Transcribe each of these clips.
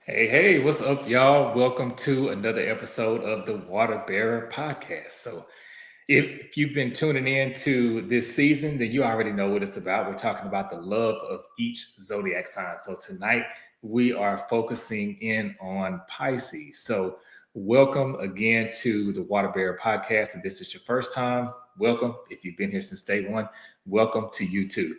Hey, what's up, y'all? Welcome to another episode of the Water Bearer Podcast. If you've been tuning in to this season, then you already know what it's about. We're talking about the love of each zodiac sign. So, tonight we are focusing in on Pisces. So, welcome again to the Water Bearer Podcast. If this is your first time, welcome. If you've been here since day one, welcome to you too.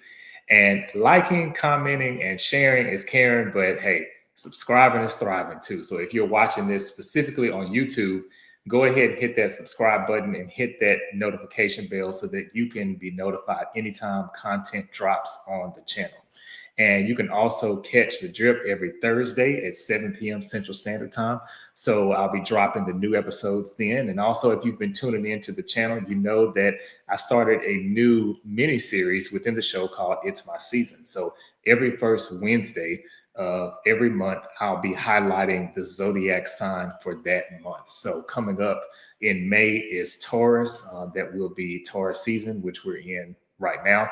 And liking, commenting, and sharing is caring, but hey, subscribing is thriving too. So if you're watching this specifically on YouTube, go ahead and hit that subscribe button and hit that notification bell so that you can be notified anytime content drops on the channel. And you can also catch the drip every Thursday at 7 p.m. Central Standard Time. So I'll be dropping the new episodes then. And also, if you've been tuning into the channel, you know that I started a new mini series within the show called It's My Season. So every first Wednesday of every month, I'll be highlighting the zodiac sign for that month. So coming up in May is Taurus. That will be Taurus season, which we're in right now.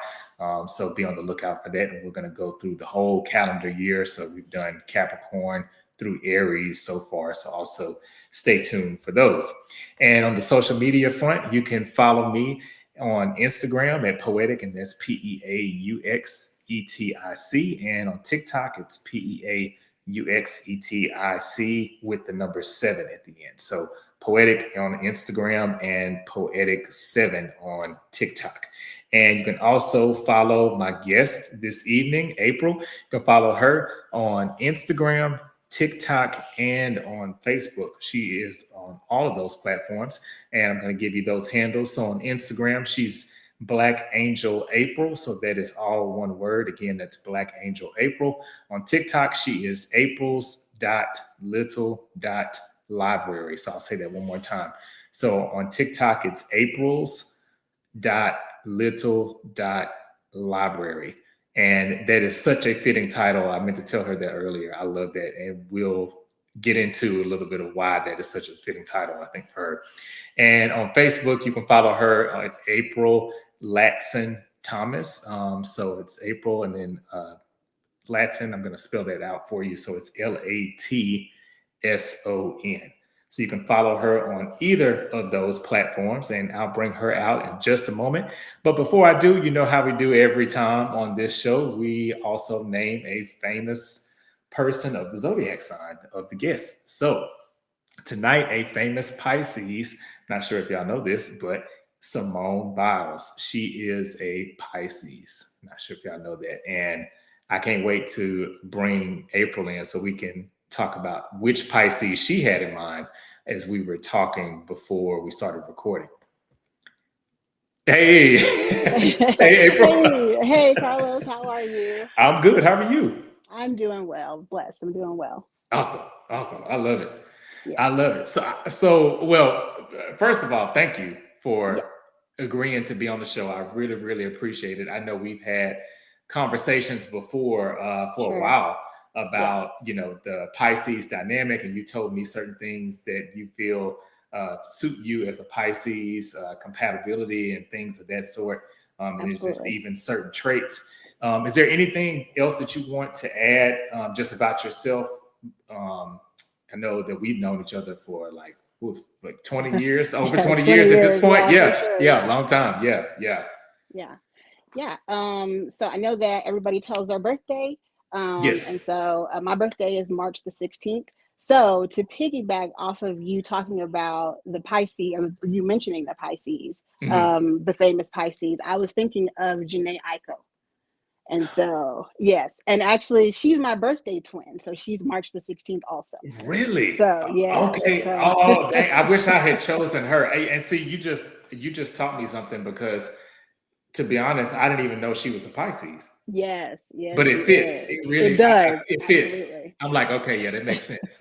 So be on the lookout for that. And we're going to go through the whole calendar year. So we've done Capricorn through Aries so far. So also stay tuned for those. And on the social media front, you can follow me on Instagram at Poetic, and that's P-E-A-U-X-E-T-I-C. And on TikTok, it's P-E-A-U-X-E-T-I-C with the number 7 at the end. So Poetic on Instagram and Poetic7 on TikTok. And you can also follow my guest this evening, April. You can follow her on Instagram, TikTok, and on Facebook. She is on all of those platforms. And I'm going to give you those handles. So on Instagram, she's Black Angel April. So that is all one word. Again, that's Black Angel April. On TikTok, she is April's.little.library. So I'll say that one more time. So on TikTok, it's April's.little.library. And that is such a fitting title. I meant to tell her that earlier. I love that. And we'll get into a little bit of why that is such a fitting title, I think, for her. And on Facebook, you can follow her. It's April Latson Thomas. So it's April and then Latson. I'm going to spell that out for you. So it's Latson. So you can follow her on either of those platforms, and I'll bring her out in just a moment. But before I do, you know how we do every time on this show, we also name a famous person of the zodiac sign of the guest. So tonight, a famous Pisces, not sure if y'all know this, but Simone Biles. She is a Pisces. Not sure if y'all know that. And I can't wait to bring April in so we can talk about which Pisces she had in mind as we were talking before we started recording. Hey, hey, April. Hey, Carlos, how are you? I'm good. How are you? I'm doing well. Blessed. I'm doing well. Awesome. I love it. I Yes. love it. Well, first of all, thank you Yeah. for agreeing to be on the show. I really appreciate it. I know we've had conversations before for a Sure. while Yeah. about the Pisces dynamic, and you told me certain things that you feel suit you as a Pisces, compatibility and things of that sort, and it's just Absolutely. even certain traits. Is there anything else that you want to add just about yourself? I know that we've known each other for like 20 years, over Yeah. 20 20 years at this years. point. Yeah, for Yeah, sure. yeah, Yeah. long time. Yeah. Yeah. Yeah. So I know that everybody tells their birthday. And Yes. so my birthday is March the 16th. So to piggyback off of you talking about the Pisces, or you mentioning the Pisces, Mhm. the famous Pisces, I was thinking of Janae Aiko. And so, yes. And actually, she's my birthday twin. So she's March the 16th also. Really? So, yeah. Okay. So, Oh, dang. I wish I had chosen her. And see, you just taught me something because, to be honest, I didn't even know she was a Pisces. yes, yes, But she it fits. is. It It really, does. it fits. Absolutely. I'm like, okay, yeah, that makes sense.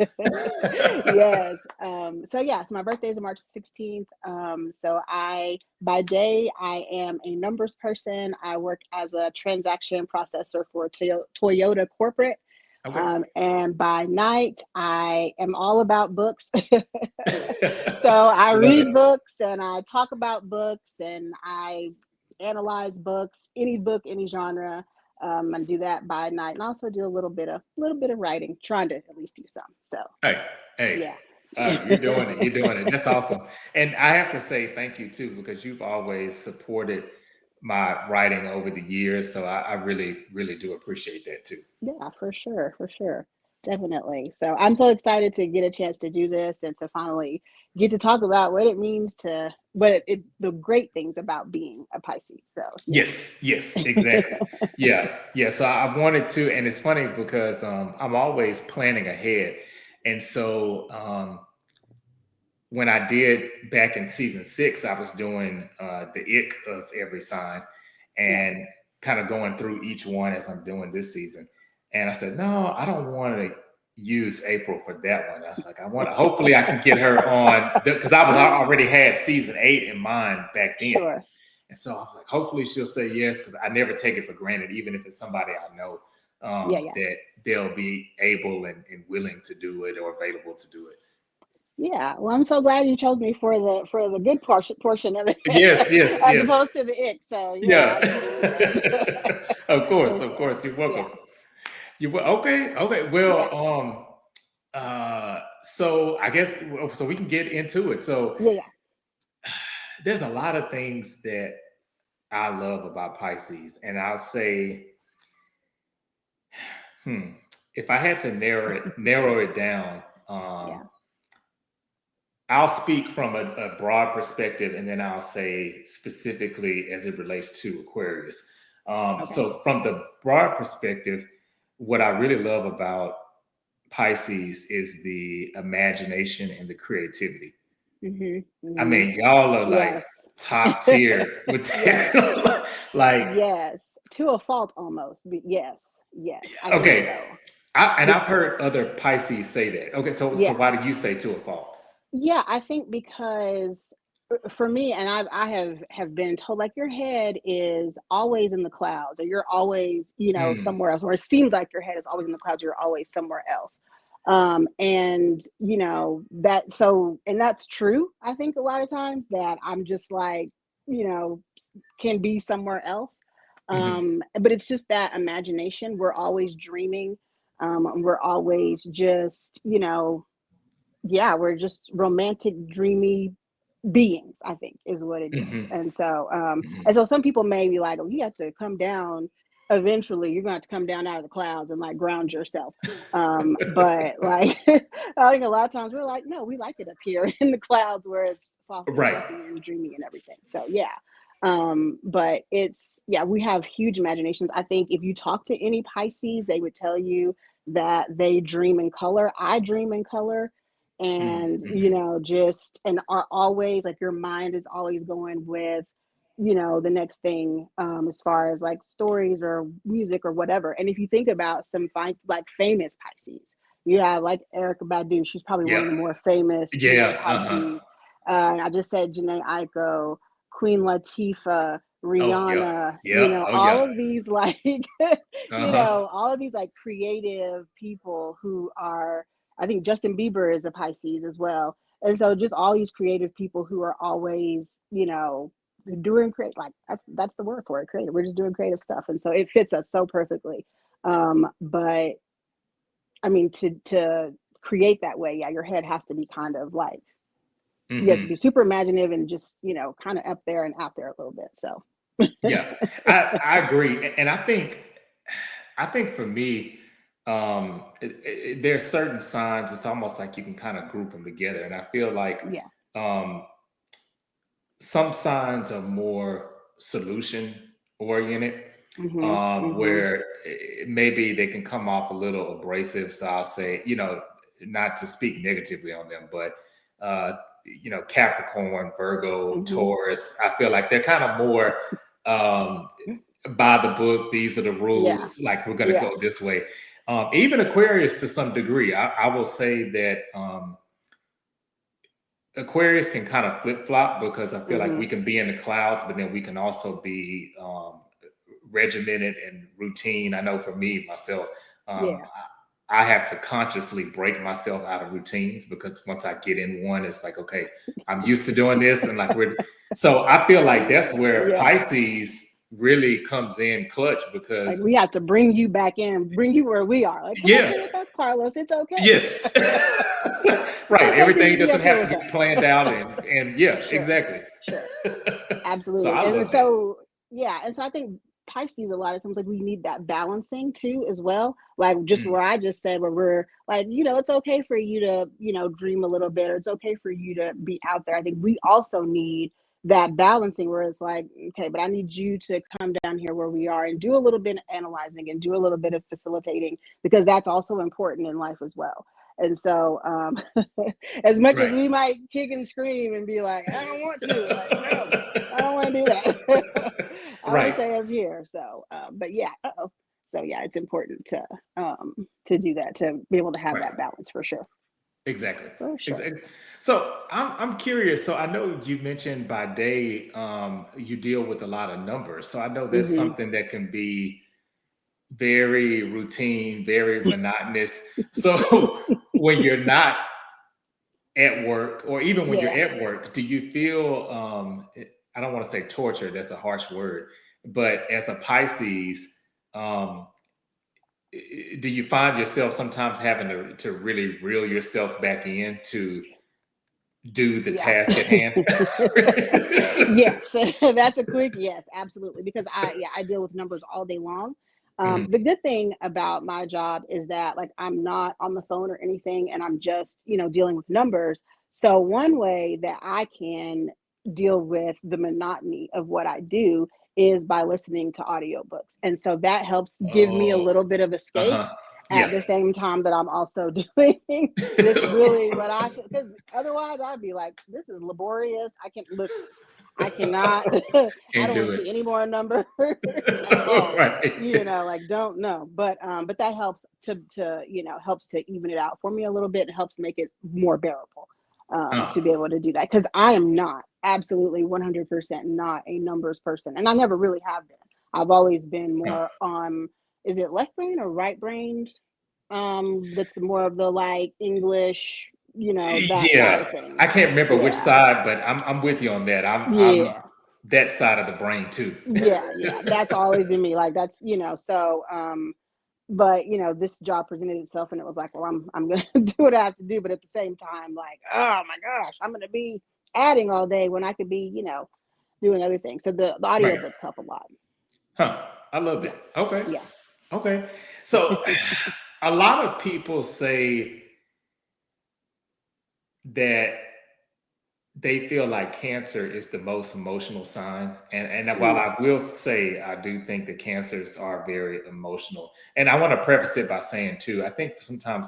Yes. So yes, my birthday is March 16th. So by day, I am a numbers person. I work as a transaction processor for Toyota corporate. Okay. And by night, I am all about books. So I Love it. read books and I talk about books and I analyze books, any book, any genre. I do that by night, and also do a little bit of writing, trying to at least do some. So Hey, hey, yeah. you're doing it. You're doing it. That's awesome. And I have to say thank you too, because you've always supported my writing over the years. So I really, really do appreciate that too. Yeah, for sure. Definitely. So I'm so excited to get a chance to do this and to finally get to talk about what it means to the great things about being a Pisces. So Yes, yes, yeah. exactly. Yeah, yeah. So I wanted to, and it's funny because I'm always planning ahead. And so when I did back in season 6, I was doing the ick of every sign Yes. and kind of going through each one as I'm doing this season. And I said, no, I don't want to use April for that one. I was like, I want to, hopefully I can get her on because I already had season 8 in mind back then. Sure. And so I was like, hopefully she'll say yes, because I never take it for granted, even if it's somebody I know, Yeah, yeah. that they'll be able and willing to do it or available to do it. Yeah. Well, I'm so glad you chose me for the good portion of it Yes, yes, as yes. opposed to the ick. So yeah, Yeah. I get it, man. Of course, For of sure. course. You're Yeah. welcome. Okay, okay. Yeah. Well, so I guess so we can get into it. So Yeah. Yeah. there's a lot of things that I love about Pisces, and I'll say, hmm, if I had to narrow it down, Yeah. I'll speak from a broad perspective, and then I'll say specifically as it relates to Aquarius. Okay. So, from the broad perspective, what I really love about Pisces is the imagination and the creativity. Mhm. I Mhm. mean, y'all are like Yes. top tier with Yes. that. Like, Yes. To a fault almost. But yes. Yes. I think okay, so. and Be- I've heard other Pisces say that. Okay, so yeah. why do you say to a fault? Yeah, I think because for me, and I have been told like your head is always in the clouds, or you're always, Mm, somewhere else, or it seems like your head is always in the clouds, you're always somewhere else. And that so and that's true. I think a lot of times that I'm just like, you know, can be somewhere else. mhm, But it's just that imagination. We're always dreaming. We're always just, yeah, we're just romantic, dreamy beings, I think is what it is. mhm, And mhm. so some people may be like, oh, you have to come down eventually. You're gonna have to come down out of the clouds and like ground yourself. But like I think a lot of times we're like, no, we like it up here in the clouds where it's soft and Right. fluffy and dreamy and everything. So yeah. But it's yeah, we have huge imaginations. I think if you talk to any Pisces, they would tell you that they dream in color. I dream in color, Mm, and mhm, just and are always like your mind is always going with the next thing, as far as like stories or music or whatever. And if you think about some fine like famous Pisces, you have like Erica Badu. She's probably one yep. of the more famous Yeah, uh-huh. Pisces. I just said Janae Aiko, Queen Latifah, Oh, yep. Rihanna, Yep. Oh, all yeah. of these like Uh-huh. all of these like creative people who are, I think Justin Bieber is a Pisces as well. And so just all these creative people who are always, doing create like that's the word for it, creative. We're just doing creative stuff. And so it fits us so perfectly. But I mean to create that way, yeah, your head has to be kind of like you have to be Mhm. super imaginative and just, kind of up there and out there a little bit. So Yeah. I agree. And I think for me, there are certain signs, it's almost like you can kind of group them together. And I feel like yeah. um some signs are more solution oriented, Mhm. Mhm. where maybe they can come off a little abrasive. So I'll say, not to speak negatively on them, but Capricorn, Virgo, Mhm. Taurus, I feel like they're kind of more um, by the book. These are the Yeah. rules. Like, we're going to Yeah. go this way. Even Aquarius to some degree. I will say that Aquarius can kind of flip flop, because I feel like we Mhm. can be in the clouds, but then we can also be regimented and routine. I know for me, myself, Yeah. I have to consciously break myself out of routines, because once I get in one, it's like, okay, I'm used to doing this. And like so I feel like that's where Yeah. Pisces really comes in clutch Like because we have to bring you back in, bring you where we are. Like, come up yeah, here with us, Carlos. It's okay. yes. It's Right. okay for you Everything to be doesn't up here have to with be us. planned out and yeah, Sure, exactly. sure. So Absolutely. I And love that. so, yeah. And so I think Pisces, a lot of times, like we need that balancing too, as well. Like just Mm, where I just said, where we're like, it's okay for you to, dream a little bit, or it's okay for you to be out there. I think we also need that balancing where it's like, okay, but I need you to come down here where we are and do a little bit of analyzing and do a little bit of facilitating, because that's also important in life as well. And so, as much as right. we might kick and scream and be like, I don't want to, like, no, I don't want to do that. I want to Right. stay up here. So, but yeah, so yeah, it's important to do that, to be able to have Right. that balance for sure, Exactly. for sure. Exactly. So I'm curious. So I know you mentioned by day you deal with a lot of numbers. So I know that's Hmm. something that can be very routine, very monotonous. So when you're not at work, or even when you're Yeah. at work, do you feel I don't want to say torture, that's a harsh word, but as a Pisces, um, do you find yourself sometimes having to really reel yourself back in to do the Yeah. task at hand? Yes, that's a quick yes, absolutely. Because I deal with numbers all day long. Mhm. The good thing about my job is that like I'm not on the phone or anything, and I'm just dealing with numbers. So one way that I can deal with the monotony of what I do is by listening to audiobooks, and so that helps give me a Oh, little bit of escape uh-huh. at Yeah. the same time that I'm also doing this really what I should, because otherwise I'd be like, this is laborious. I can listen. I cannot. I Can't don't want do to it. see any more numbers at all. Right. Like don't know. But that helps to helps to even it out for me a little bit. It helps make it more bearable. To be Uh, able to do that, because I am not absolutely 100% not a numbers person, and I never really have been. I've always been uh. more on, is it left brain or right brained? That's more of the like English, that side Yeah, of I things. can't remember which Yeah. side, but I'm with you on that. I'm Yeah. that side of the brain too. Yeah. Yeah. That's always been me. Like that's, so but this job presented itself and it was like, well, I'm gonna do what I have to do, but at the same time, like, oh my gosh, I'm gonna be adding all day when I could be, doing other things. So the Right. audiobooks help a lot. Huh. I love Yeah. that. Okay. Yeah. Okay. So a lot of people say that they feel like Cancer is the most emotional sign. And while Mm, I will say I do think that Cancers are very emotional. And I want to preface it by saying too, I think sometimes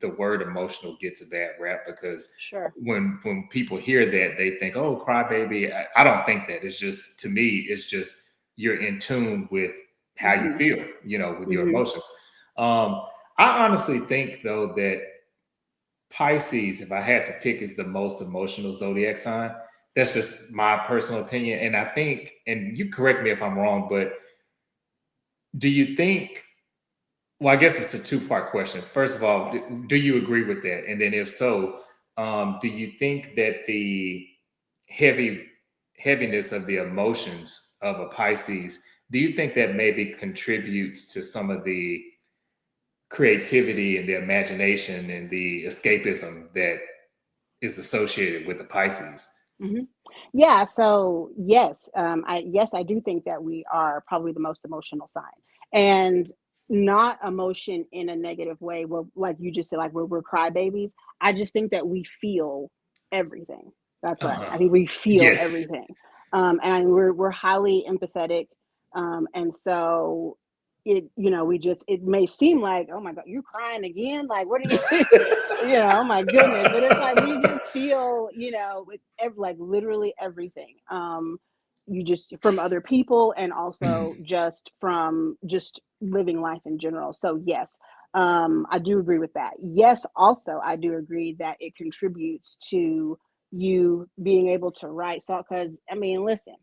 the word emotional gets a bad rap because sure. when people hear that, they think, oh, crybaby. I don't think that. It's just, to me, it's just you're in tune with how you Hmm. feel, with your Hmm. emotions. Um, I honestly think though that Pisces, if I had to pick, is the most emotional zodiac sign. That's just my personal opinion. And I think, and you correct me if I'm wrong, but do you think, well, I guess it's a two-part question. First of all, do you agree with that? And then if so, do you think that the heavy heaviness of the emotions of a Pisces, do you think that maybe contributes to some of the creativity and the imagination and the escapism that is associated with the Pisces? Hmm. Yeah, so yes, I do think that we are probably the most emotional sign, and not emotion in a negative way. Where, like you just said, like we're crybabies. I just think that we feel everything. That's what I think. I Uh-huh. think we feel Yes. everything, and we're highly empathetic, and so we just, it may seem like, oh my god, you're crying again, like what are you oh my goodness, but it's like we just feel with like literally everything, you just, from other people, and also Mhm. just from just living life in general. So yes, I do agree with that. Yes, also I do agree that it contributes to you being able to write. So because I mean, listen,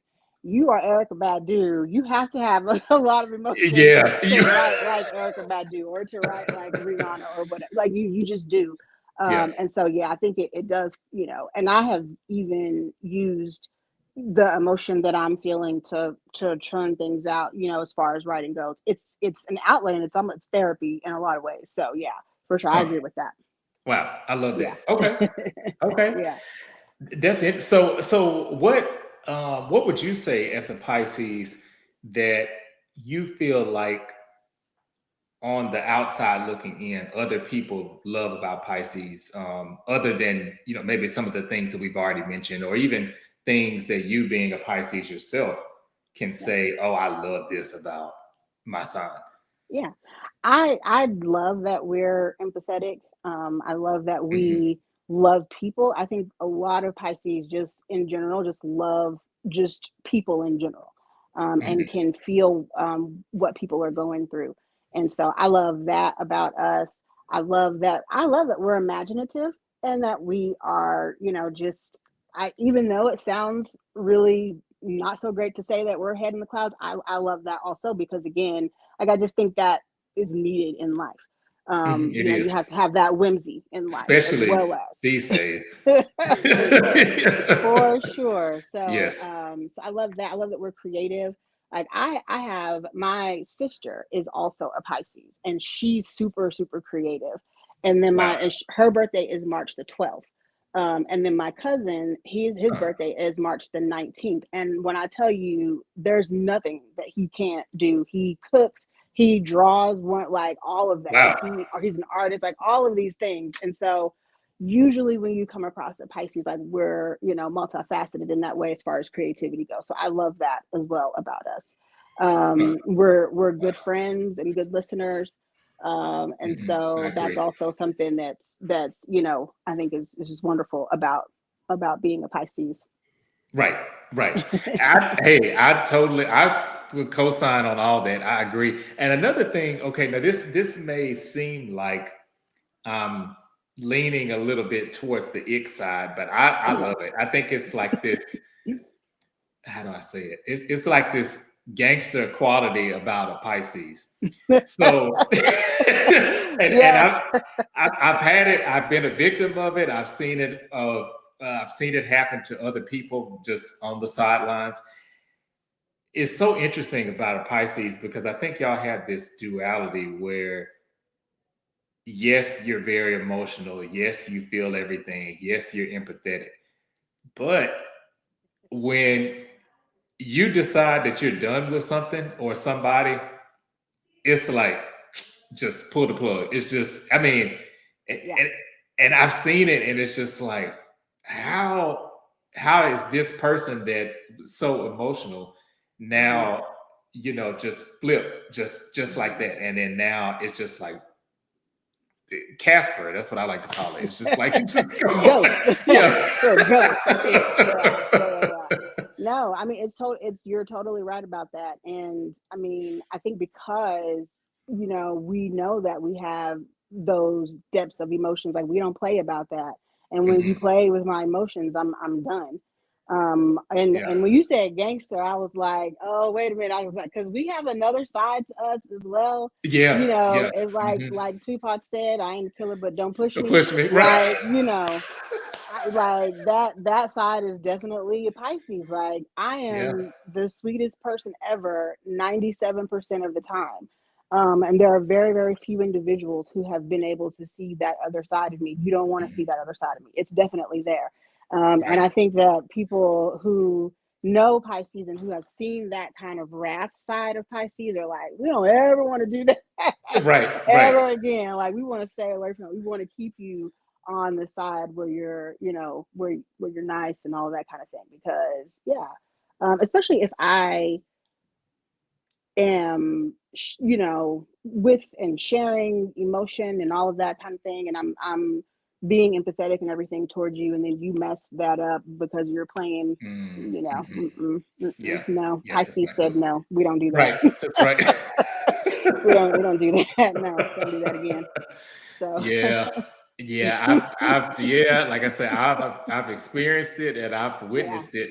you are Erica Badu. You have to have a lot of emotion Yeah. to write like Erica Badu, or to write like Rihanna, or whatever. Like you just do. Yeah. And so yeah, I think it does, and I have even used the emotion that I'm feeling to churn things out, as far as writing goes. It's an outlet, and it's therapy in a lot of ways. So yeah, for sure, I Huh. agree with that. Wow, I love Yeah. that. Okay, okay, Yeah. that's it. So what would you say as a Pisces that you feel like on the outside looking in, other people love about Pisces, other than maybe some of the things that we've already mentioned, or even things that you being a Pisces yourself can Yeah. say, "Oh, I love this about my sign." Yeah. I love that we're empathetic. I love that Hmm. we love people. I think a lot of Pisces just in general just love just people in general, and Hmm. can feel what people are going through. And so I love that about us. I love that we're imaginative, and that we are, just I even though it sounds really not so great to say that we're head in the clouds, I love that also, because again, like, I just think that is needed in life. It You is, have to have that whimsy in life as especially well these days. as for sure, for sure. So, Yes. so I love that. I love that we're creative. Like, I have my sister is also a Pisces, and she's super super creative. And then Wow. her birthday is March the 12th. And then my cousin, his Huh. birthday is March the 19th. And when I tell you, there's nothing that he can't do. He cooks, he draws, one like all of that. Wow. Or he's an artist, like all of these things. And so usually when you come across a Pisces, like, we're, multifaceted in that way as far as creativity goes. So I love that as well about us. Huh. We're good friends and good listeners. And I so that's agree. also something that's I think is just wonderful about being a Pisces. Right, right. I would co-sign on all that. I agree. And another thing, okay, now this may seem like I'm leaning a little bit towards the ick side, but I Okay. love it. I think it's like this, how do I say it? It's like this gangster quality about a Pisces. So and Yes. I've had it. I've been a victim of it. I've seen it happen to other people just on the sidelines. It's so interesting about a Pisces because I think y'all have this duality where yes, you're very emotional. Yes, you feel everything. Yes, you're empathetic. But when you decide that you're done with something or somebody, it's like just pull the plug. It's just, I mean, and, Yeah. and and I've seen it, and it's just like, how how is this person that was so emotional Hmm. now, just flip just like Hmm. that, and then now it's just like Casper. That's what I like to call it. It's just like it just go, Ghost. yeah. Or ghost. Yeah. Yeah. Yeah. Yeah. No, I mean, you're totally right about that. And I mean, I think because, we know that we have those depths of emotions, like, we don't play about that. And when you Mhm. play with my emotions, I'm done. Yeah, And when you said gangster, I was like, oh, wait a minute. I was like, because we have another side to us as well. yeah, yeah. It's like Hmm. Tupac said, I ain't a killer, but don't push Don't me. push me, right? Like, like that side is definitely a Pisces. Like, I Yeah. am the sweetest person ever 97% of the time. And there are very, very few individuals who have been able to see that other side of me. You don't want to see Mhm. that other side of me. It's definitely there. And Right. I think that people who know Pisces and who have seen that kind of wrath side of Pisces are like, we don't ever want to do that Right, right. ever again. Like, we want to stay away from it. We want to keep you on the side where you're, where you're nice and all that kind of thing. Because yeah, especially if I am, with and sharing emotion and all of that kind of thing, and I'm being empathetic and everything towards you, and then you mess that up because you're playing, Mm, mhm. Yeah. no. Yeah, that's Pisces not said cool. no, we don't do Right. that. That's right. We don't do that. No, don't do that again. So Yeah. Yeah. Yeah, like I said, I've experienced it and I've yeah. witnessed it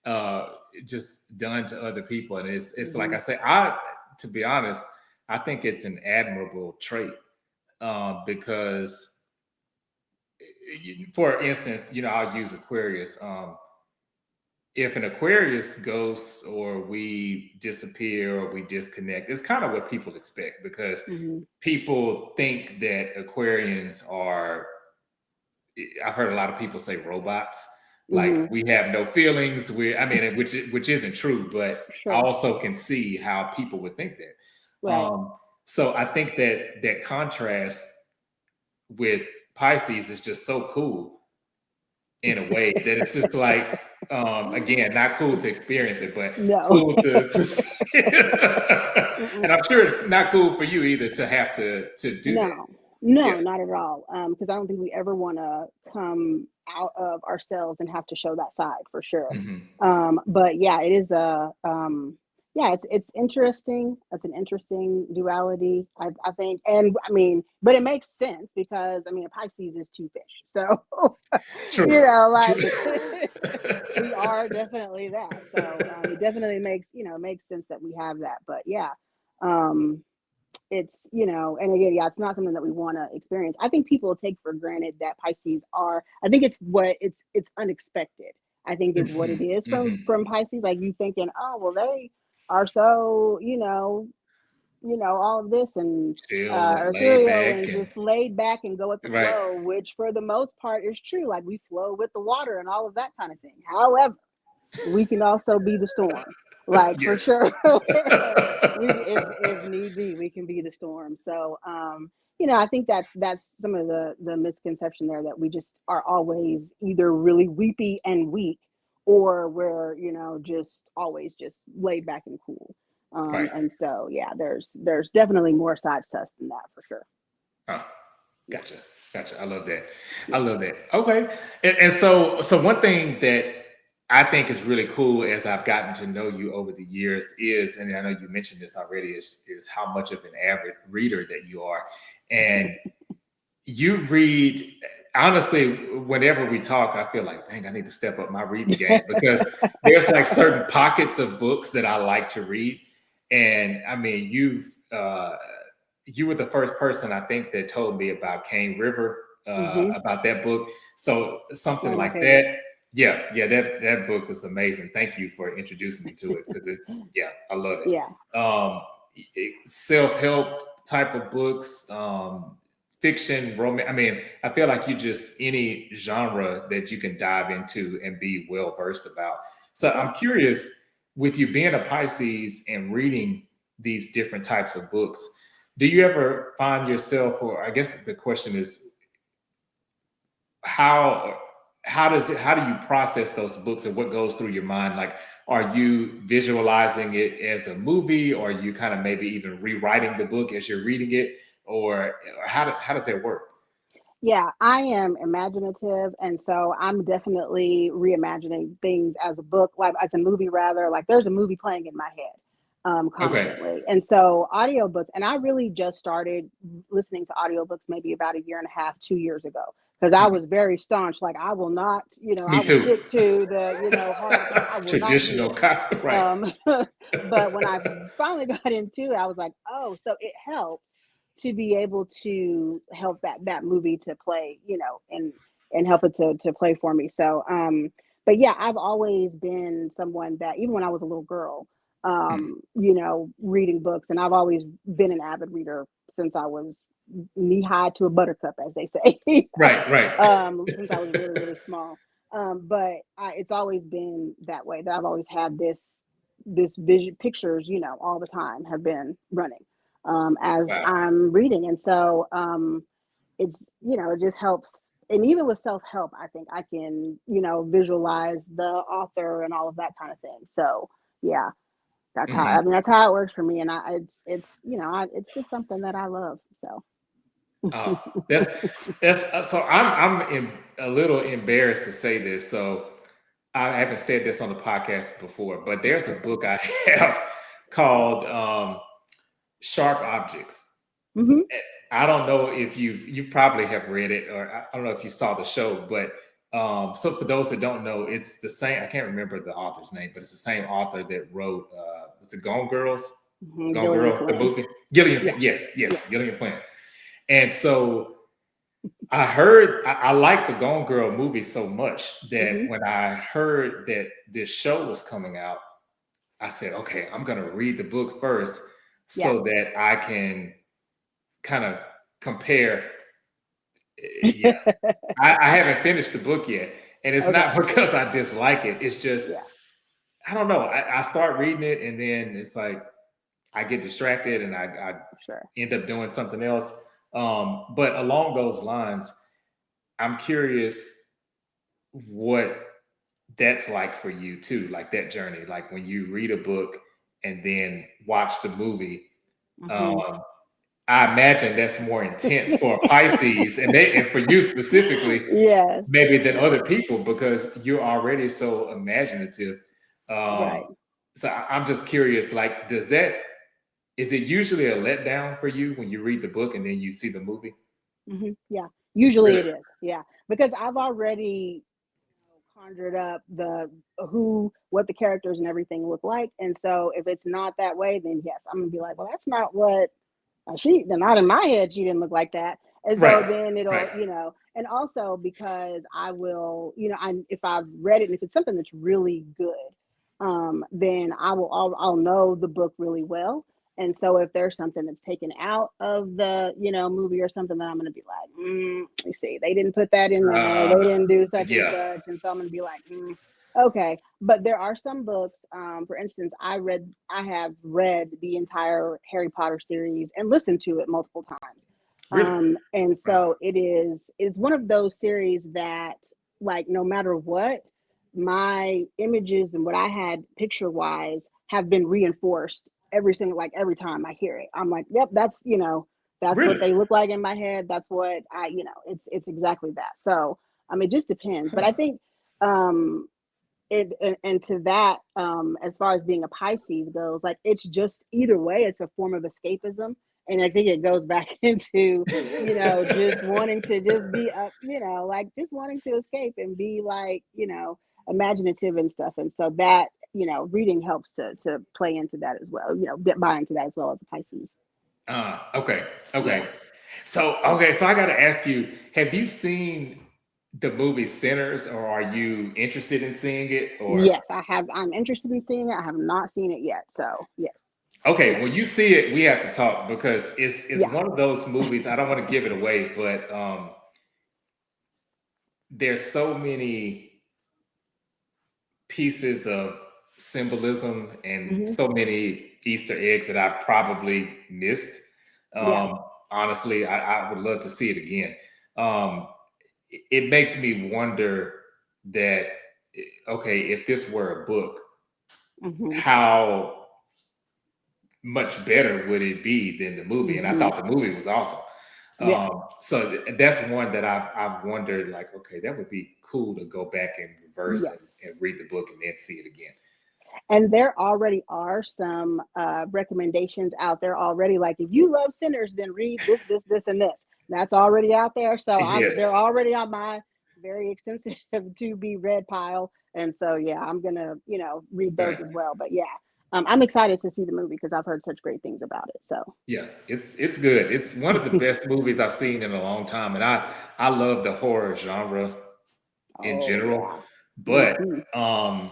uh just done to other people. And it's like Hmm. I say, to be honest, I think it's an admirable trait. Because for instance, I'll use Aquarius. if an Aquarius ghosts or we disappear or we disconnect, it's kind of what people expect because Mhm. people think that Aquarians are, I've heard a lot of people say robots, like Mhm. we have no feelings. I mean, which isn't true, but I Sure. also can see how people would think that. Right. So I think that that contrast with Pisces is just so cool in a way that it's just like, again, not cool to experience it, but No. cool to see. Mm-mm. And I'm sure it's not cool for you either to have to do that. No. Yeah. No, not at all. Because I don't think we ever wanna come out of ourselves and have to show that side for sure. Hmm. But yeah, it is yeah, it's interesting. It's an interesting duality, I think. And I mean, but it makes sense because I mean, a Pisces is two fish. So, you True. know, True. like we are definitely that. So, it definitely makes, makes sense that we have that. But yeah, um, it's, and again, yeah, it's not something that we want to experience. I think people take for granted that Pisces are, I think it's unexpected. I think is what it Hmm. is from Hmm. Pisces. Like you thinking, oh well, they are so, all of this and Chill and laid ethereal back and and just laid back and go with the right. flow, which for the most part is true. Like we flow with the water and all of that kind of thing. However, we can also be the storm, like for Yes. sure. If need be, we can be the storm. So, I think that's some of the misconception there that we just are always either really weepy and weak, or we're just always just laid back and cool. Right. And so yeah, there's definitely more sides to us than that for sure. Oh, Yeah, gotcha. Gotcha. I love that. I yeah. love that. Okay. And so one thing that I think is really cool as I've gotten to know you over the years is, and I know you mentioned this already, is how much of an avid reader that you are. And you read, honestly, whenever we talk, I feel like, dang, I need to step up my reading game because there's like certain pockets of books that I like to read. And I mean, you were the first person I think that told me about Cane River, Hmm. about that book. So something One of my like that. favorites. Yeah, that book is amazing. Thank you for introducing me to it because yeah, I love Yeah. it. Self-help type of books, fiction, romance. I mean, I feel like you just any genre that you can dive into and be well versed about. So Sure. I'm curious, with you being a Pisces and reading these different types of books, do you ever find yourself, or I guess the question is, how how do you process those books and what goes through your mind? Like, are you visualizing it as a movie, or are you kind of maybe even rewriting the book as you're reading it, or how does that work? Yeah, I am imaginative, and so I'm definitely reimagining things as a book, like as a movie rather. Like there's a movie playing in my head Okay. constantly. And so audiobooks, and I really just started listening to audiobooks maybe about a year and a half, 2 years ago. Because I Mhm. was very staunch, like I will not, I Me will too. stick to the, hard copy. I will not do Traditional this. copy, right? But when I finally got into it, I was like, oh, so it helps to be able to help that movie to play, and help it to play for me. So, but yeah, I've always been someone that even when I was a little girl, Mhm. reading books, and I've always been an avid reader since I was knee high to a buttercup, as they say. Right, Since I was really, really small. But it's always been that way. That I've always had this vision, pictures, all the time have been running as Wow. I'm reading, and so it's it just helps. And even with self help, I think I can visualize the author and all of that kind of thing. So yeah, that's how I Mhm. mean that's how it works for me, and it's it's just something that I love. So Uh, that's so a little embarrassed to say this. So I haven't said this on the podcast before, but there's a book I have called Sharp Objects. hmm. I don't know if you probably have read it, or I don't know if you saw the show, but so for those that don't know, it's the same. I can't remember the author's name, but it's the same author that wrote was it Gone Girls? Gone Gillian Girl, the Flynn. movie? Gillian, Yeah. yes, Yes. Gillian Flynn. And so I heard I like the Gone Girl movie so much that Hmm. when I heard that this show was coming out, I said, okay, I'm gonna read the book first Yeah. so that I can kind of compare. Yeah, I haven't finished the book yet, and it's not Okay. because I dislike it. It's just Yeah. I don't know. I start reading it, and then it's like I get distracted, and I Sure. end up doing something else. But along those lines, I'm curious what that's like for you too, like that journey, like when you read a book and then watch the movie. Hmm. Um, I imagine that's more intense for a Pisces, and for you specifically, Yes. maybe than Yes. other people because you're already so imaginative. Right. So I'm just curious, like, is it usually a letdown for you when you read the book and then you see the movie? Yeah. Usually Really? it is. Yeah. Because I've already conjured up the what the characters and everything look like. And so if it's not that way, then yes, I'm gonna be like, well, that's not what then not in my head, she didn't look like that. And so Right. then Right. and also because I will, if I've read it and if it's something that's really good, then I'll know the book really well. And so if there's something that's taken out of the, movie or something, then I'm gonna be like, you see, they didn't put that in there, Uh, they didn't do such and yeah. such. And so I'm gonna be like, okay. But there are some books, for instance, I have read the entire Harry Potter series and listened to it multiple times. Really? And Wow. so it's one of those series that, like, no matter what, my images and what I had picture wise have been reinforced every time I hear it. I'm like, yep, that's what Really? they look like in my head. That's what it's exactly that. So it just depends. But Huh. I think um and to that, as far as being a Pisces goes, like, it's just either way, it's a form of escapism. And I think it goes back into, just wanting to just be up, like, just wanting to escape and be, like, imaginative and stuff. And so that, reading helps to play into that as well, buy into that as well as a Pisces. Okay. Yeah. Okay. So I got to ask you, have you seen the movie Sinners or are you interested in seeing it or Yes, I'm interested in seeing it. I have not seen it yet. So yes, okay, when yes, you see it, we have to talk because it's yeah. one of those movies I don't want to give it away, but there's so many pieces of symbolism and Hmm. so many Easter eggs that I probably missed. Yeah. Um, honestly, I would love to see it again. Um, it makes me wonder that okay, if this were a book, Hmm. how much better would it be than the movie? And I Hmm. thought the movie was awesome. Yeah. That's one that I've wondered, like, okay, that would be cool to go back and reverse Yes. and read the book and then see it again. And there already are some recommendations out there already. Like, if you love Sinners, then read this, and this. That's already out there. So they're Yes, already on my very extensive to be read pile. And so yeah, I'm gonna read those right. as well. But yeah, I'm excited to see the movie because I've heard such great things about it. So Yeah, it's good. It's one of the best movies I've seen in a long time, and I love the horror genre in oh general. yeah. But Hmm. um,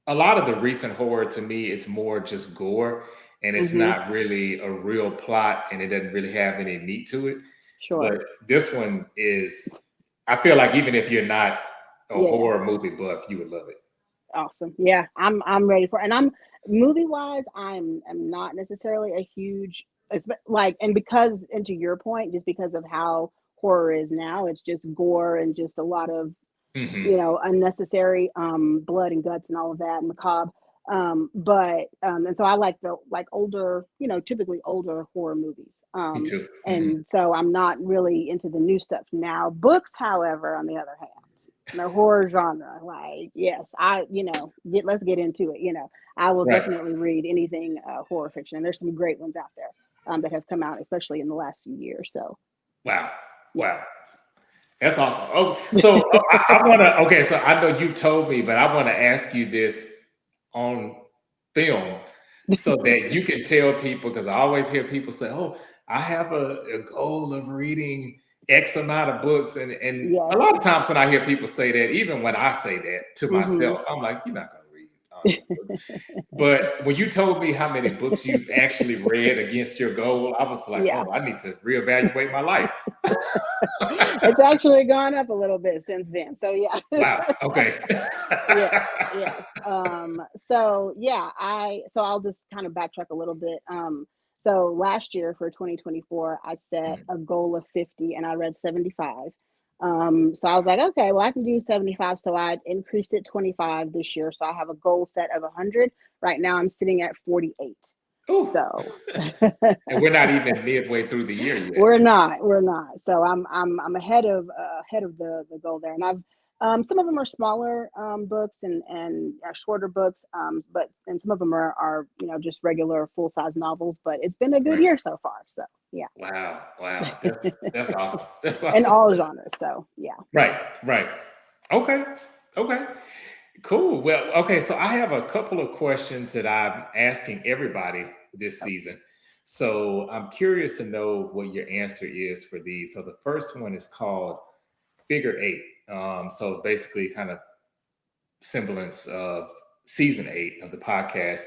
a lot of the recent horror to me, it's more just gore, and it's Hmm. not really a real plot, and it doesn't really have any meat to it. Sure. But this one is, I feel like even if you're not a Yeah. horror movie buff, you would love it. Awesome. Yeah, I'm ready for, and I'm movie wise, I'm not necessarily a huge, like, and because, and to your point, just because of how horror is now, it's just gore and just a lot of Hmm. unnecessary blood and guts and all of that, macabre. But and so I like the, like, older, typically older horror movies. Me too. Hmm. And so I'm not really into the new stuff now. Books, however, on the other hand, the horror genre, like, yes, let's get into it. I will Right. definitely read anything horror fiction, and there's some great ones out there that have come out, especially in the last few years. So Wow. yeah. Wow. That's awesome. Oh, so I want to. Okay, so I know you told me, but I want to ask you this on film so that you can tell people because I always hear people say, "Oh, I have a goal of reading X amount of books. And a Yes. lot of times when I hear people say that, even when I say that to Mm-hmm. myself, I'm like, you're not going to read all those books. But when you told me how many books you've actually read against your goal, I was like, Yeah. oh, I need to reevaluate my life. It's actually gone up a little bit since then. So yeah. Wow. Okay. Yes, yes. So yeah, so I'll just kind of backtrack a little bit. So last year for 2024, I set Mhm. a goal of 50 and I read 75. So I was like, okay, well, I can do 75. So I increased it 25 this year. So I have a goal set of 100. Right now I'm sitting at 48. Ooh. So And we're not even midway through the year yet. we're not. So I'm ahead of the goal there, and I've some of them are smaller books and shorter books, but and some of them are just regular full size novels. But it's been a good Right. year so far. So yeah, Wow. Wow. That's awesome. That's in awesome. all genres. So yeah. Right. Right. Okay. Okay. Cool. Well, okay. So I have a couple of questions that I'm asking everybody this Oh, season. So I'm curious to know what your answer is for these. So the first one is called Figure Eight. So basically, kind of semblance of season 8 of the podcast.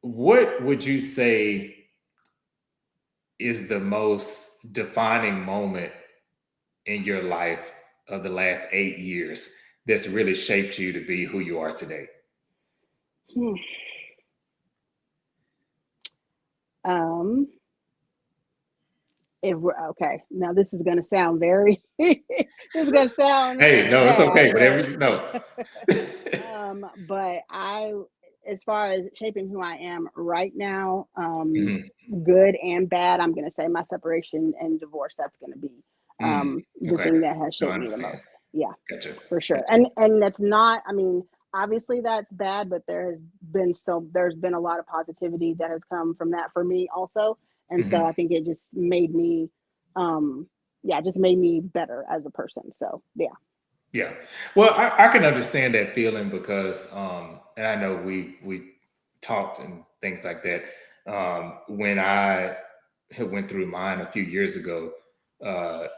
What would you say is the most defining moment in your life of the last 8 years that's really shaped you to be who you are today? hmm. Um, if we're okay, now this is going to sound very, this is going to sound Hey, no, it's okay. bad, Whatever you know. but as far as shaping who I am right now, Mhm. good and bad, I'm going to say my separation and divorce. That's going to be Mm, the okay. thing that has No, I shaped me the understand. most. Yeah, Gotcha. for sure. Gotcha. And that's not. I mean, obviously that's bad, but there's been a lot of positivity that has come from that for me also. And so Mhm. I think it just made me, yeah, just made me better as a person. So yeah. Yeah. Well, I can understand that feeling because, and I know we talked and things like that. When I had went through mine a few years ago, uh,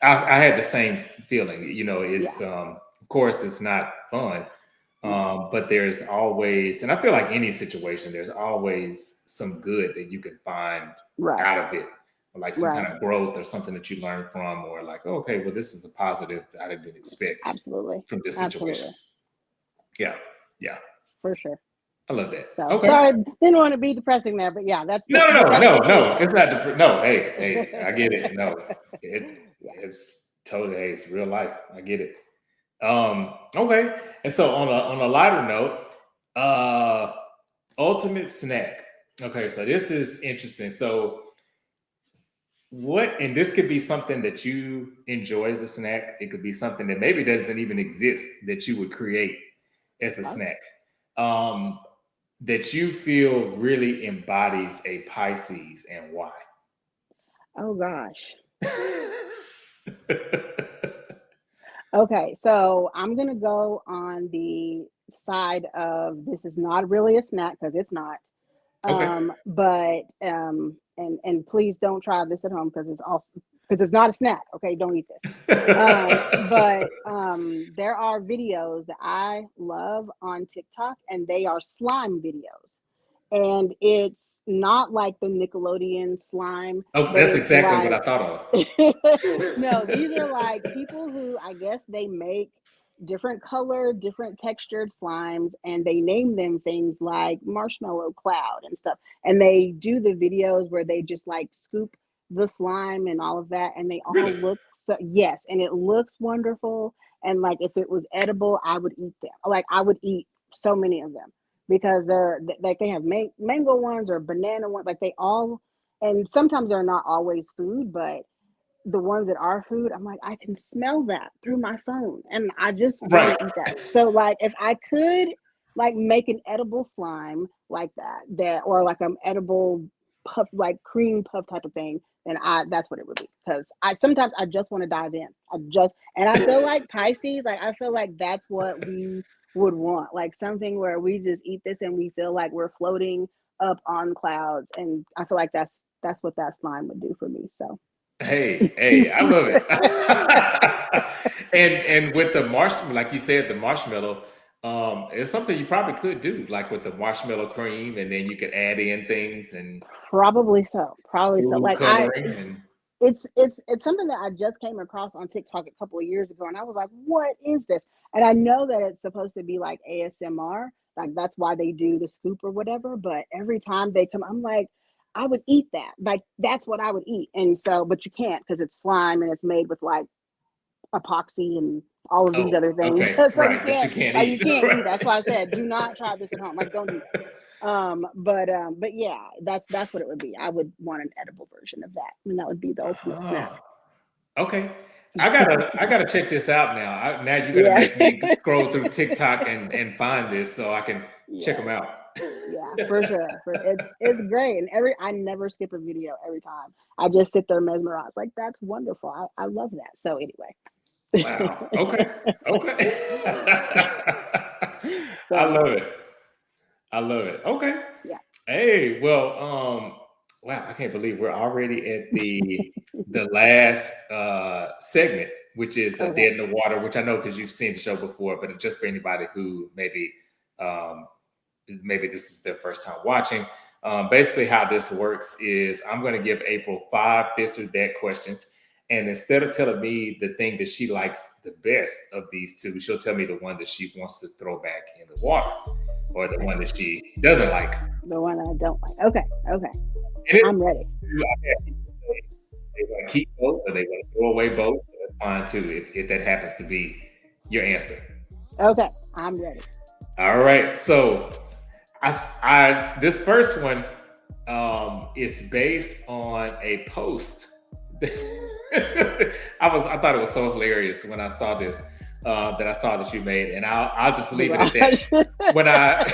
I had the same feeling. Yeah. It's of course it's not fun, No. but there's always, and I feel like any situation, there's always some good that you can find Right. out of it, or like some Right. kind of growth or something that you learn from, or like, oh, okay, well, this is a positive that I didn't expect Absolutely. from this situation. Absolutely. Yeah, yeah, For sure. I love that. So Okay. sorry, didn't want to be depressing there, but yeah, No, no, but no, that's no, the truth no. It's though. not the no. Hey, I get it. No, Yeah. it's totally, hey, it's real life. I get it. Okay. And so on a lighter note, uh ultimate snack. Okay, so this is interesting. So what, and this could be something that you enjoy as a snack. It could be something that maybe doesn't even exist that you would create as a Oh, snack. Um, that you feel really embodies a Pisces and why? oh gosh. Okay, so I'm gonna go on the side of this is not really a snack because it's not. Okay. But and please don't try this at home because it's not a snack. Okay, don't eat this. But there are videos that I love on TikTok, and they are slime videos. And it's not like the Nickelodeon slime, Oh, but that's it's exactly what like I thought no, these are of. like people who I guess they make different color, different textured slimes, and they name them things like marshmallow cloud and stuff. And they do the videos where they just like scoop the slime and all of that, and they all Really? look so yes, and it looks wonderful. And like if it was edible, I would eat them. Like I would eat so many of them because like they have mango ones or banana ones, like they all and sometimes they're not always food, but the ones that are food, I'm like, I can smell that through my phone and I just want Right. to eat that. So like if I could like make an edible slime like that or like an edible puff like cream puff type of thing, then I that's what it would be. Because I sometimes I just want to dive in. And I feel like Pisces, like I feel like that's what we would want. Like something where we just eat this and we feel like we're floating up on clouds. And I feel like that's what that slime would do for me. So Hey, I love it. And with the marshmallow, like you said, the marshmallow, it's something you probably could do, like with the marshmallow cream, and then you could add in things and probably so. Probably so. food Like coloring and it's something that I just came across on TikTok a couple of years ago, and I was like, "What is this?" And I know that it's supposed to be like ASMR, like that's why they do the scoop or whatever. But every time they come, I'm like, I would eat that. Like that's what I would eat. And so, but you can't because it's slime and it's made with like epoxy and all of these oh, other things. okay, So right, that you can't you eat. can't eat. That's Right. why I said, do not try this at home. Like, don't do that. But yeah, that's what it would be. I would want an edible version of that, and that would be the ultimate snack. Oh, okay. I gotta check this out now. Now you're gonna Yeah. make me scroll through TikTok and find this so I can check them Yes. out. Yeah, for sure. It's great, and I never skip a video every time. I just sit there mesmerized. Like that's wonderful. I love that. So anyway. Wow. Okay. Okay. I So love it. I love it. Okay. yeah. Hey, well, wow, I can't believe we're already at the last segment, which is Okay. Dead in the Water, which I know because you've seen the show before, but just for anybody who um maybe this is their first time watching. Basically, how this works is I'm going to give April 5 this or that questions. And instead of telling me the thing that she likes the best of these two, she'll tell me the one that she wants to throw back in the water or the Okay. one that she doesn't like. The one I don't like. Okay. Okay. And it's I'm ready. I've had people say they want to keep both or they want to throw away both. So that's fine too, if that happens to be your answer. Okay. I'm ready. All right. So this first one is based on a post. I thought it was so hilarious when I saw this that I saw that you made, and I'll just leave it at Gosh. that. When I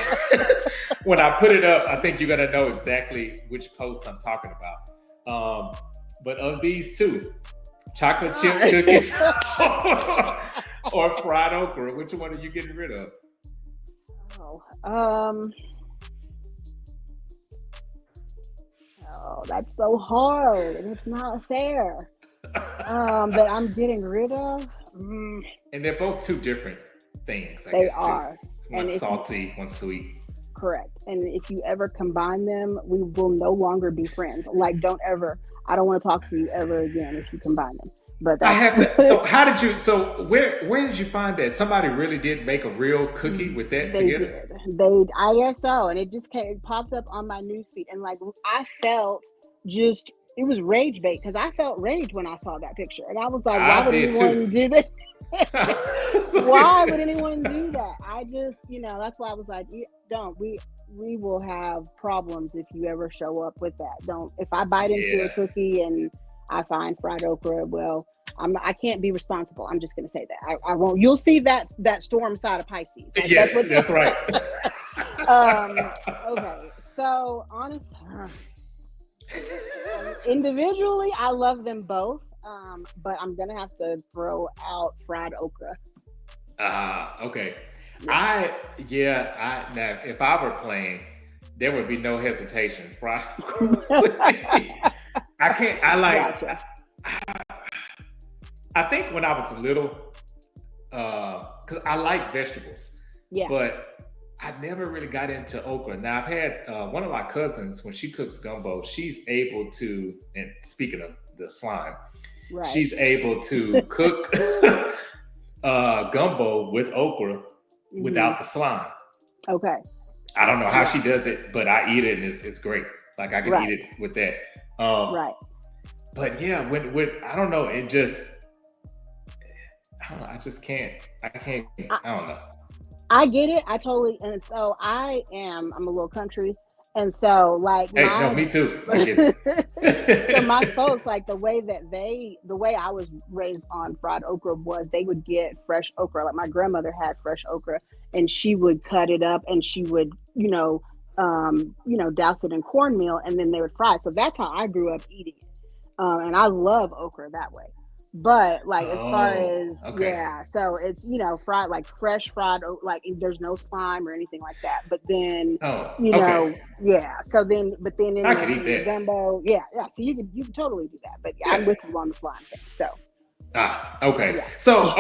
when I put it up, I think you're gonna know exactly which post I'm talking about. But of these two, chocolate chip cookies or fried okra, which one are you getting rid of? Oh, oh, that's so hard, and it's not fair. That I'm getting rid of. And they're both two different things, I They guess, too. are, and One salty, one sweet. correct. And if you ever combine them, we will no longer be friends. Like, don't ever. I don't want to talk to you ever again if you combine them. But I that's have to. So, how did you? So, where did you find that? Somebody really did make a real cookie with that they together. did. I guess so, and it just came. It popped up on my newsfeed, and like I felt just. It was rage bait because I felt rage when I saw that picture, and I was like, "Why I would did anyone too. do that? Why would So, anyone do that?" I just, that's why I was like, "Don't we will have problems if you ever show up with that. Don't if I bite into a yeah. cookie and I find fried okra, well, I can't be responsible. I'm just gonna say that. I won't. You'll see that storm side of Pisces. Like that's Yes, what. that's right. Okay. So honestly, individually, I love them both. But I'm gonna have to throw out fried okra. Okay. Yeah. Now if I were playing, there would be no hesitation. Fried. I can't. Gotcha. I think when I was little, because I like vegetables, Yeah. but I never really got into okra. Now I've had one of my cousins when she cooks gumbo, she's able to. And speaking of the slime, Right. she's able to cook gumbo with okra Hmm. without the slime. Okay. I don't know how Yeah. she does it, but I eat it and it's great. Like I can eat Right. it with that. Um, Right. but yeah, when I don't know, it just I don't know. I just can't. I can't. I, I don't know. I get it. I totally. And so I'm a little country, and so like Hey, no, my me too. I get so my it. folks, like the way I was raised on fried okra was they would get fresh okra. Like my grandmother had fresh okra, and she would cut it up, and she would, douse it in cornmeal, and then they would fry it. So that's how I grew up eating it, and I love okra that way. But like as far Oh, as okay. yeah, so it's fried like fresh fried like there's no slime or anything like that. But then Oh, okay. yeah. So then but then I could eat in the that. gumbo, yeah, yeah. So you can totally do that. But yeah, I'm Yeah. with you on the slime thing. So Okay. yeah. So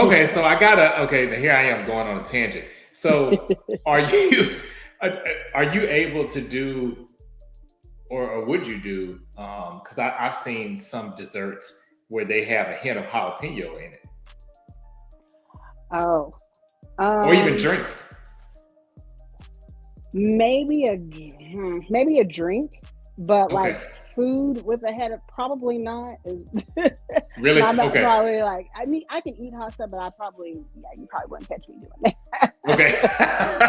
I gotta okay, here I am going on a tangent. So are you are you able to do or would you do because I've seen some desserts where they have a hint of jalapeno in it, Oh. or even Um drinks. maybe a drink, but like Okay. food with a head of probably not is Really? not Okay. probably like I mean I can eat hot stuff, but I probably yeah, you probably wouldn't catch me doing that. Okay.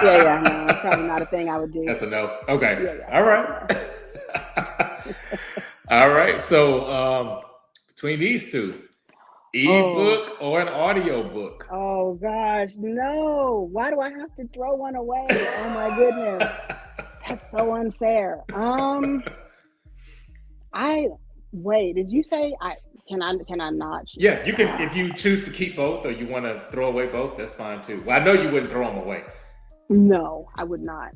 Yeah, no, it's probably not a thing I would do. That's a no. Okay. Yeah, All that's right. a no. All right. So between these two, Oh, ebook or an audio book? oh gosh, no. Why do I have to throw one away? Oh my goodness. That's so unfair. I wait, did you say I not choose? Yeah, you can if you choose to keep both or you want to throw away both, that's fine too. Well, I know you wouldn't throw them away. No, I would not.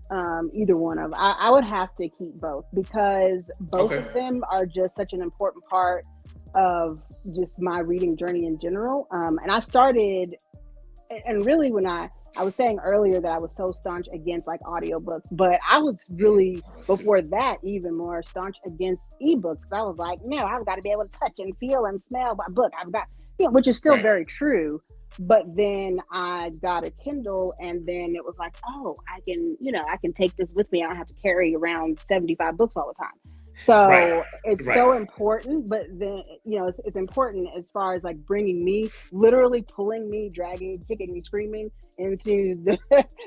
Either one of I would have to keep both because both Okay. of them are just such an important part of just my reading journey in general. And I started and really when I was saying earlier that I was so staunch against like audiobooks, but I was really Let's see. before that even more staunch against ebooks. I was like, no, I've got to be able to touch and feel and smell my book. I've got which is still Right. very true. But then I got a Kindle and then it was like, oh, I can take this with me. I don't have to carry around 75 books all the time. Right. So it's Right. so important, but then it's important as far as like bringing me, literally pulling me, dragging, kicking, and screaming into the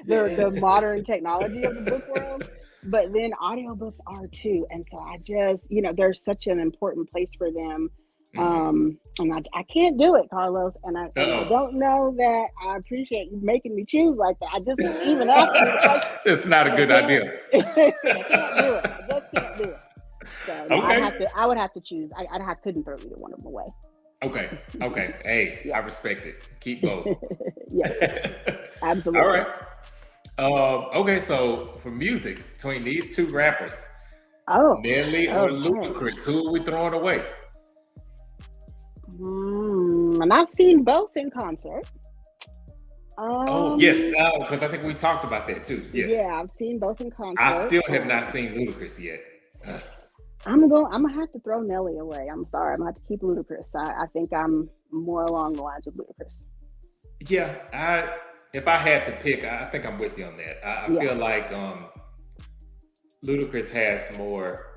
the modern technology of the book world. But then audiobooks are too, and so I just there's such an important place for them. Hmm. And I can't do it, Carlos, and I Uh-oh. don't know that I appreciate you making me choose like that. I just even asking you the question, It's not a but I good can't. idea. I can't do it. I just can't do it. So no, Okay. I would have to choose. I couldn't throw either one of them away. Okay. Okay. Hey, I Yeah. respect it. Keep both. Yes, All absolutely. right. Okay, so for music, between these two rappers, Oh, Nelly or okay. Ludacris, who are we throwing away? And I've seen both in concert. Oh, yes, Um, because I think we talked about that too. Yes. yeah, I've seen both in I concert. still have not seen Ludacris yet. Uh, I'm gonna have to throw Nelly away. I'm sorry. I'm gonna have to keep Ludacris. I think I'm more along the lines of Ludacris. yeah, if I had to pick, I think I'm with you on that. I Yeah, feel like Ludacris has more.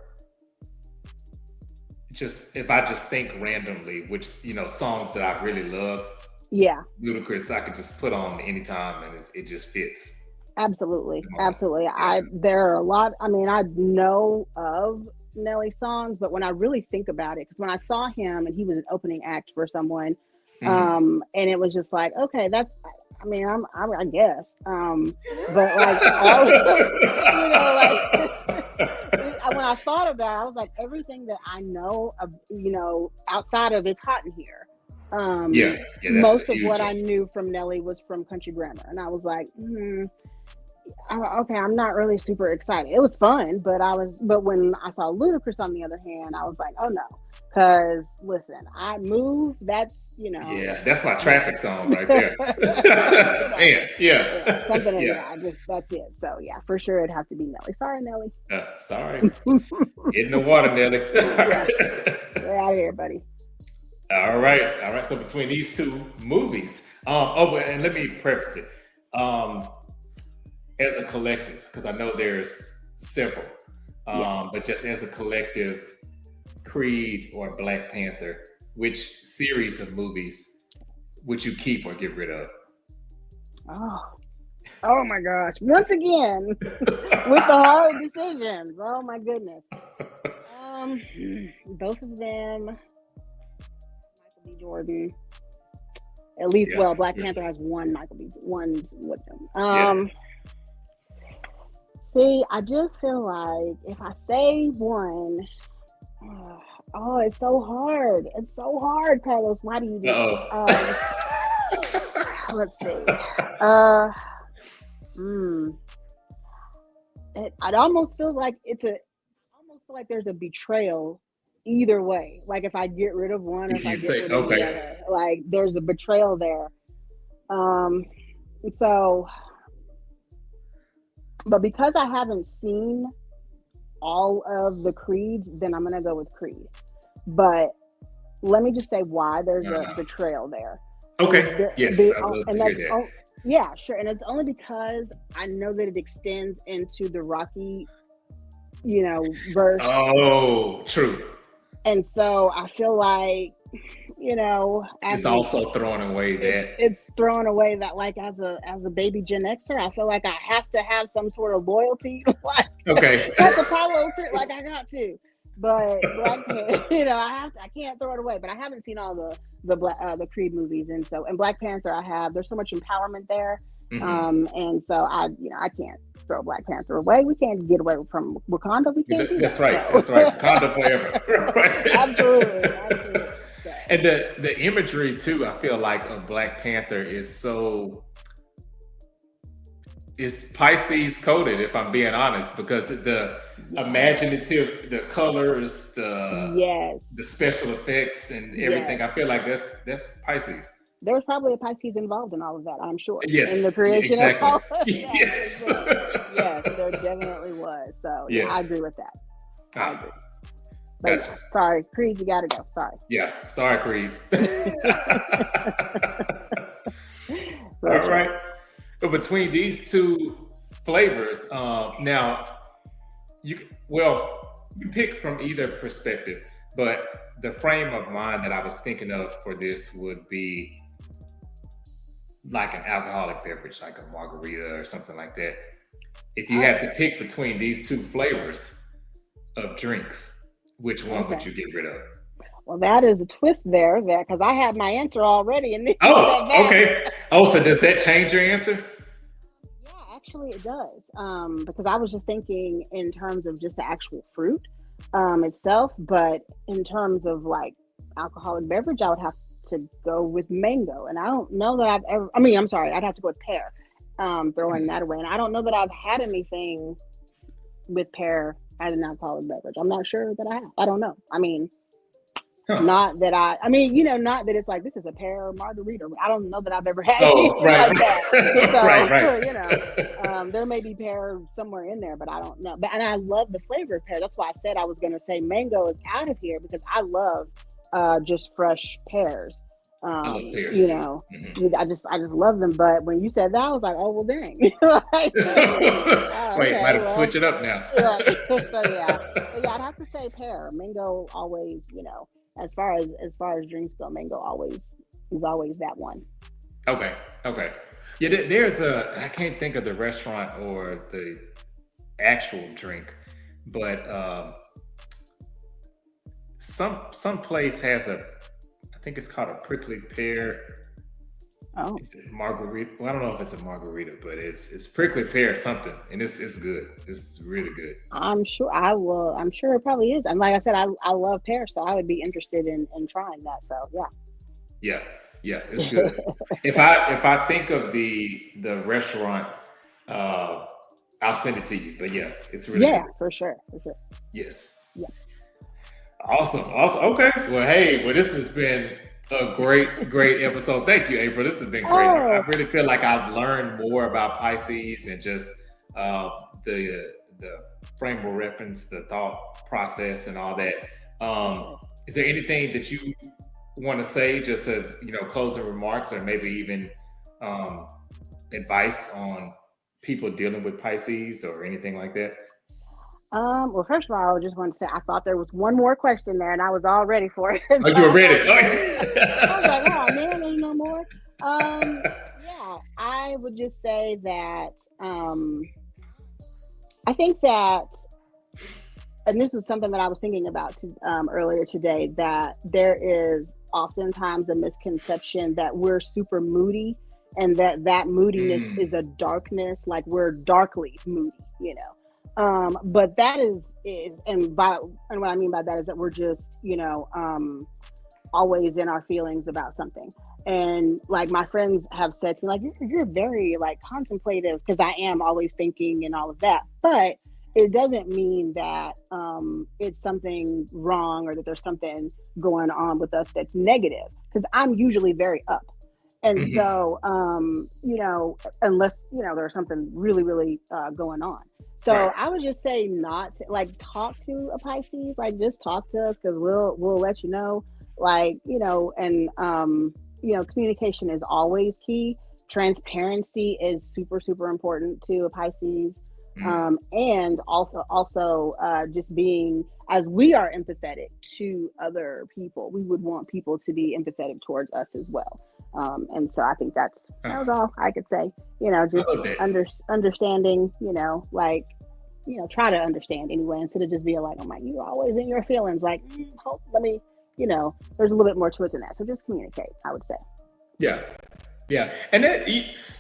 Just if I just think randomly, which songs that I really love, yeah. Ludacris I could just put on anytime and it just fits Absolutely, the moment. absolutely. Yeah. I There are a lot. I mean, I know of Nelly songs, but when I really think about it, because when I saw him and he was an opening act for someone, Hmm. and it was just like, okay, that's. I mean, I guess, but like all, like when I thought about it, I was like, everything that I know of, outside of It's Hot in Here. Yeah, Um, yeah, that's a Most of huge what one. I knew from Nelly was from Country Grammar, and I was like, okay, I'm not really super excited. It was fun, but when I saw Ludacris on the other hand, I was like, oh no, because listen, I move. That's Yeah, that's my yeah, traffic song right there. Man, yeah, yeah, something. yeah. Yeah, I just that's it. So yeah, for sure, it'd have to be Nelly. Sorry, Nelly. Sorry, get in the water, Nelly. Yeah, get out of here, buddy. All right, all right. So between these two movies, and let me preface it. Um, as a collective, because I know there's several, Yeah. but just as a collective, Creed or Black Panther, which series of movies would you keep or get rid of? Oh, oh my gosh! Once again, with the hard decisions. Oh my goodness. Um, both of them. Michael B. Jordan. At least, Yeah, well, Black yeah, Panther has one with them. yeah. See, I just feel like if I say one, Oh, it's so hard. It's so hard, Carlos. Why do you do this? Uh-oh. Let's see. Uh, mm, it almost feels like almost feel like there's a betrayal either way. Like if I get rid of one or If if I you get say, rid of the okay. other, like there's a betrayal there. Um, so, but because I haven't seen all of the creeds, then I'm gonna go with Creed. But let me just say why there's a Uh-huh. betrayal there, and Okay. Yes, I'd love to and hear that's that. yeah, sure, and it's only because I know that it extends into the Rocky, verse, Oh, true. and so I feel like, as It's also throwing away that. it's thrown away that, like, as a baby Gen Xer, I feel like I have to have some sort of loyalty, like Okay. that's Apollo Creed, like I got to. But Black Panther, I can't throw it away. But I haven't seen all the Creed movies, and Black Panther I have. There's so much empowerment there, Hmm. and so I can't throw Black Panther away. We can't get away from Wakanda. We can't do That's that. right. That's right. Wakanda So forever. absolutely, absolutely. So And the imagery too, I feel like of Black Panther is Pisces coded, if I'm being honest, because the yes, imaginative, the colors, yes, the special effects and everything. yes. I feel like that's Pisces. There's probably a Pisces involved in all of that, I'm sure, in the Yes, creation of exactly. all of that, for Yes. sure. Yes, there definitely was. So yeah, I Yes. agree with that. I agree. Ah, But yeah, gotcha. sorry, Creed, you gotta go. Sorry. Yeah. Sorry, Creed. For All sure. right. But between these two flavors, now you pick from either perspective, but the frame of mind that I was thinking of for this would be like an alcoholic beverage, like a margarita or something like that. If you had Oh, to pick between these two flavors of drinks, which one would okay. you get rid of? Well, that is a twist there, because I have my answer already, and then you said Oh, that. okay. Oh, so does that change your answer? Yeah, actually, it does. Because I was just thinking in terms of just the actual fruit, itself, but in terms of like alcoholic beverage, I would have to go with mango, and I don't know that I've ever. I mean, I'm sorry, I'd have to go with pear. Throwing Hmm. that away, and I don't know that I've had anything with pear as an alcoholic beverage. I'm not sure that I have. I don't know. I mean, Huh. not that not that it's like this is a pear margarita. I don't know that I've ever had Oh, anything right, like that. right, right, So, right. there may be pear somewhere in there, but I don't know. But and I love the flavor of pear. That's why I said I was going to say mango is out of here because I love just fresh pears. I love Um, pears you too. know, Mhm. I just love them. But when you said that, I was like, oh well, dang. Like, oh, Wait, might okay, have to well, switch it up now. like, so yeah, but yeah, I'd have to say pear. Mango always, as far as drinks go, mango always is always that one. Okay, okay. Yeah, there's I can't think of the restaurant or the actual drink, but some place has I think it's called a prickly pear. Oh, Is it margarita? Well, I don't know if it's a margarita, but it's prickly pear something, and it's good. It's really good. I'm sure I will. I'm sure it probably is. And like I said, I love pear, so I would be interested in trying that. So Yeah, yeah, it's yeah, good. If I think of the restaurant, uh, I'll send it to you. But yeah, it's really yeah, good. for sure, for sure. Yes. Yeah. Awesome. Awesome. Okay. Well, hey, well, this has been a great episode. Thank you, April. This has been great. I Oh, really feel like I've learned more about Pisces and just uh, the frame of reference, the thought process, and all that. Um, yes. is there anything that you want to say, just as closing remarks, or maybe even um, advice on people dealing with Pisces or anything like that? Well, first of all, I just want to say I thought there was one more question there, and I was all ready for it. Oh, So you were I ready. thought that was. I was like, oh man, there's no more. Yeah, I would just say that I think that, and this is something that I was thinking about earlier today, that there is oftentimes a misconception that we're super moody, and that moodiness Mm, is a darkness, like we're darkly moody, you know. But that is and what I mean by that is that we're just, always in our feelings about something. And like my friends have said to me, like, you're very like contemplative, because I am always thinking and all of that. But it doesn't mean that it's something wrong, or that there's something going on with us that's negative, because I'm usually very up. And Mhm. so, unless, there's something really, really going on. Right. So I would just say not to, like, talk to a Pisces, like just talk to us, because we'll let you know, like, and communication is always key. Transparency is super, super important to a Pisces. Mm. And also just being, as we are empathetic to other people, we would want people to be empathetic towards us as well. And so I think that was all I could say. I Just love that. understanding. Like, try to understand anyway, instead of just being like, "Oh my, you always in your feelings." Like, let me. There's a little bit more to it than that. So just communicate, I would say. Yeah. Yeah. And then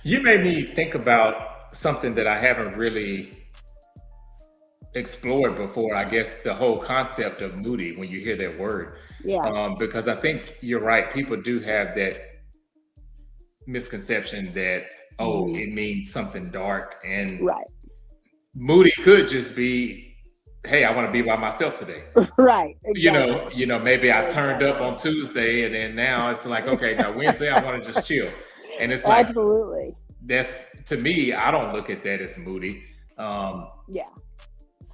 you made me think about something that I haven't really explored before. I guess the whole concept of moody when you hear that word. Yeah. Because I think you're right. People do have that misconception that, oh, Hmm. it means something dark, and Right. moody could just be, hey, I want to be by myself today. Right. Exactly. Maybe I turned up Exactly. on Tuesday, and then now it's like, okay, now Wednesday I want to just chill. And it's like, Absolutely. that's, to me, I don't look at that as moody. Um, Yeah.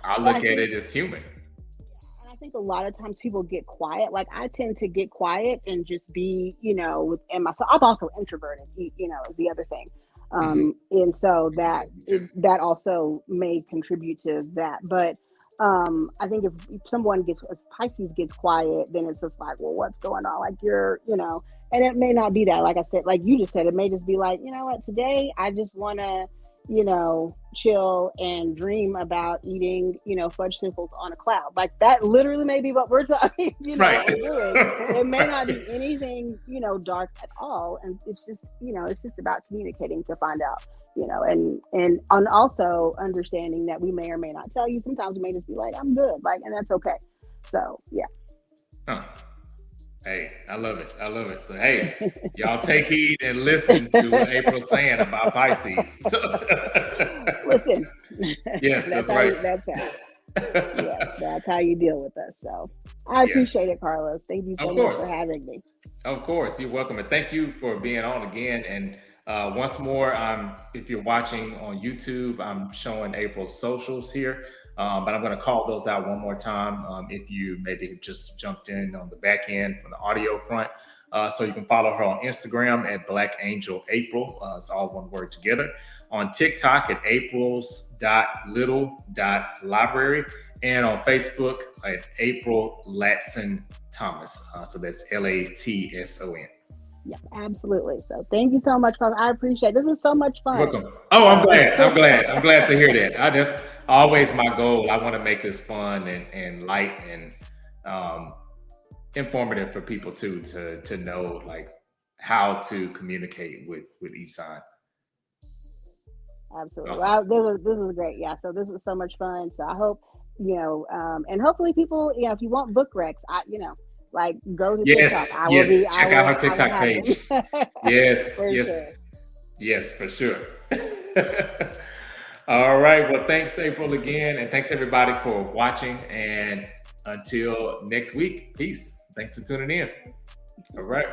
I And I look at think it as human. And I think a lot of times people get quiet. Like, I tend to get quiet and just be, within myself. I'm also introverted, is the other thing. Mhm. And so Yeah, me too. that also may contribute to that. But I think if if Pisces gets quiet, then it's just like, well, what's going on? Like, and it may not be that. Like I said, like you just said, it may just be like, you know what, today I just want to, chill and dream about eating, fudge sickles on a cloud. Like, that literally may be what we're talking, Right. what we're doing. It may not be anything, dark at all. And it's just about communicating to find out, and also understanding that we may or may not tell you. Sometimes we may just be like, I'm good, like, and that's okay. So yeah. Huh. Hey, I love it. I love it. So, hey, y'all take heed and listen to what April's saying about Pisces. So, Listen, yes, that's right. that's how you deal with us. So I Yes, appreciate it, Carlos. Thank you of so much for course. having me. Of course, you're welcome, and thank you for being on again. And once more, if you're watching on YouTube, I'm showing April's socials here, but I'm going to call those out one more time. If you maybe have just jumped in on the back end from the audio front, so you can follow her on Instagram at Black Angel April. It's all one word together. On TikTok at Aprils.little.library, and on Facebook at April Latson Thomas. So that's Latson. Yeah, absolutely. So thank you so much, Carlos. I appreciate it. This was so much You're fun. welcome. Oh, I'm Um, glad. I'm glad. I'm glad to hear that. That's always my goal. I want to make this fun and light and um, informative for people too, to know like how to communicate with each sign. Absolutely. Awesome. Well, this was great. Yeah. So this was so much fun. So I hope, and hopefully people, if you want book recs, like, go to TikTok. Yes, yes. Check out her I will TikTok have them. page. Yes, For yes, sure. yes, for sure. All right. Well, thanks, April, again. And thanks, everybody, for watching. And until next week, peace. Thanks for tuning in. All right.